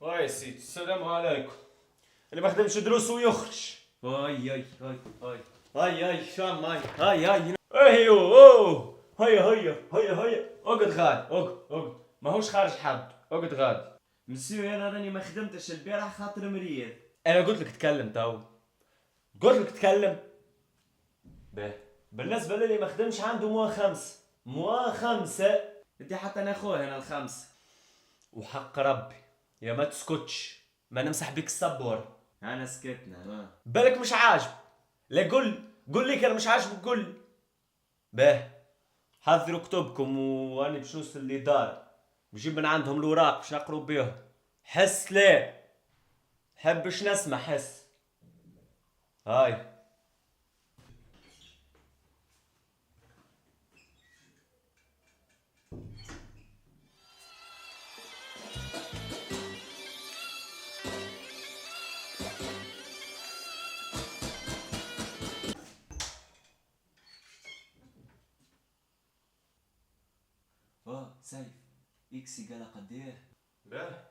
يا سيدي السلام عليكم. اللي ما خدمش دروسه يخرج. هاي شام هاي ايوه اوه هيا اقعد غاد اقعد ماهوش خارج حد اقعد غاد. مسيو انا راني ما خدمتش البارح خاطر مريض. انا قلت لك تكلم تو، قلت لك تكلم. به بالنسبه للي ما خدمش عنده موا خمسه. بدي حتى ناخوه انا الخمس. وحق ربي يا ما تسكتش، ما نمسح بيك السبور. انا سكتنا ما. بالك مش عاجب؟ لا قول لي كان مش عاجبك قول لي. به حضروا كتبكم واني باش نوصل للدار، بجيب من عندهم الوراق باش نقرو بيهم. حس ليه حبش نسمع حس. هاي سيف اكسي قال قديه؟ به